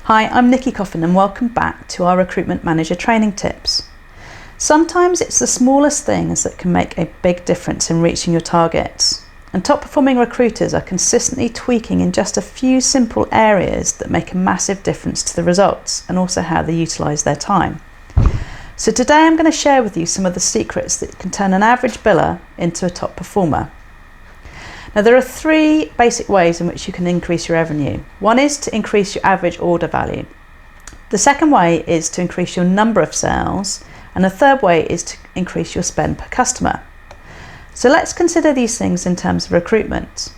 Hi, I'm Nicky Coffin and welcome back to our Recruitment Manager training tips. Sometimes it's the smallest things that can make a big difference in reaching your targets. And top performing recruiters are consistently tweaking in just a few simple areas that make a massive difference to the results and also how they utilise their time. So today I'm going to share with you some of the secrets that can turn an average biller into a top performer. Now there are three basic ways in which you can increase your revenue. One is to increase your average order value. The second way is to increase your number of sales, and the third way is to increase your spend per customer. So let's consider these things in terms of recruitment.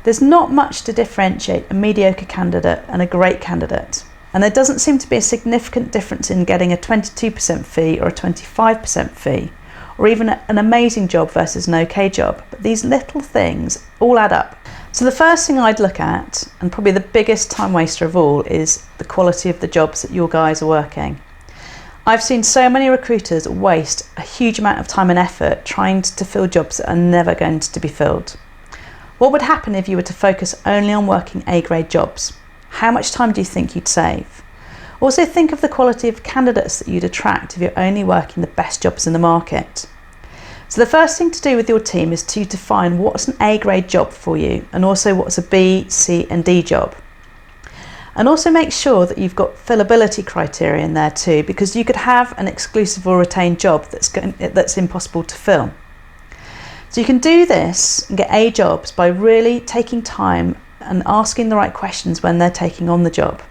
There's not much to differentiate a mediocre candidate and a great candidate, and there doesn't seem to be a significant difference in getting a 22% fee or a 25% fee, or even an amazing job versus an okay job. But these little things all add up. So the first thing I'd look at, and probably the biggest time waster of all, is the quality of the jobs that your guys are working. I've seen so many recruiters waste a huge amount of time and effort trying to fill jobs that are never going to be filled. What would happen if you were to focus only on working A-grade jobs? How much time do you think you'd save? Also think of the quality of candidates that you'd attract if you're only working the best jobs in the market. So the first thing to do with your team is to define what's an A-grade job for you and also what's a B, C and D job. And also make sure that you've got fillability criteria in there too, because you could have an exclusive or retained job that's impossible to fill. So you can do this and get A jobs by really taking time and asking the right questions when they're taking on the job.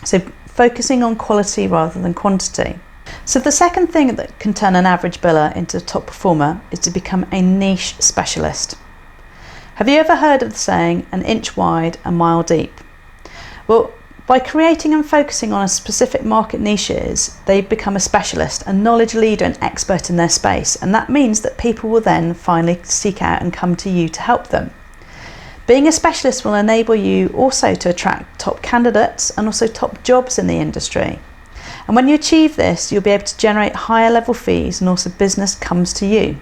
So focusing on quality rather than quantity. So the second thing that can turn an average biller into a top performer is to become a niche specialist. Have you ever heard of the saying, an inch wide, a mile deep? Well, by creating and focusing on a specific market niches, they become a specialist, a knowledge leader and expert in their space, and that means that people will then finally seek out and come to you to help them. Being a specialist will enable you also to attract top candidates and also top jobs in the industry. And when you achieve this, you'll be able to generate higher level fees and also business comes to you.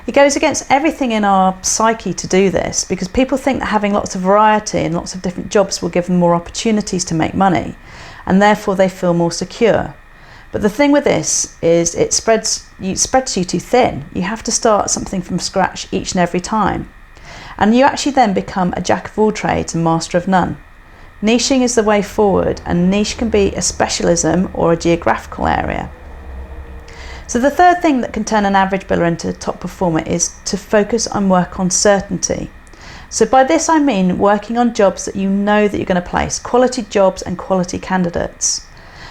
It goes against everything in our psyche to do this because people think that having lots of variety and lots of different jobs will give them more opportunities to make money and therefore they feel more secure. But the thing with this is it spreads you too thin. You have to start something from scratch each and every time. And you actually then become a jack of all trades and master of none. Niching is the way forward, and niche can be a specialism or a geographical area. So the third thing that can turn an average biller into a top performer is to focus on work on certainty. So by this I mean working on jobs that you know that you're going to place, quality jobs and quality candidates.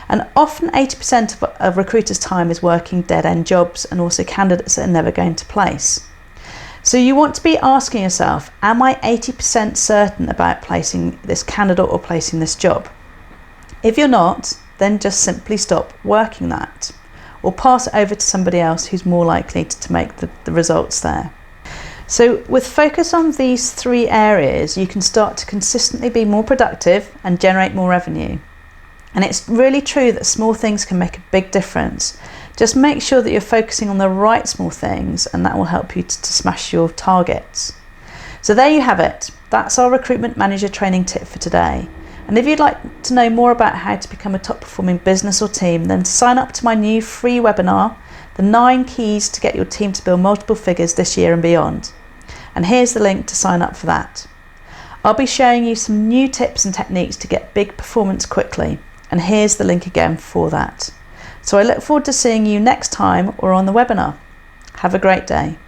And often 80% of recruiters' time is working dead-end jobs and also candidates that are never going to place. So you want to be asking yourself, am I 80% certain about placing this candidate or placing this job? If you're not, then just simply stop working that or pass it over to somebody else who's more likely to make the results there. So with focus on these three areas, you can start to consistently be more productive and generate more revenue. And it's really true that small things can make a big difference. Just make sure that you're focusing on the right small things and that will help you to smash your targets. So there you have it. That's our Recruitment Manager training tip for today. And if you'd like to know more about how to become a top performing business or team, then sign up to my new free webinar, the 9 keys to get your team to build multiple figures this year and beyond. And here's the link to sign up for that. I'll be showing you some new tips and techniques to get big performance quickly. And here's the link again for that. So I look forward to seeing you next time or on the webinar. Have a great day.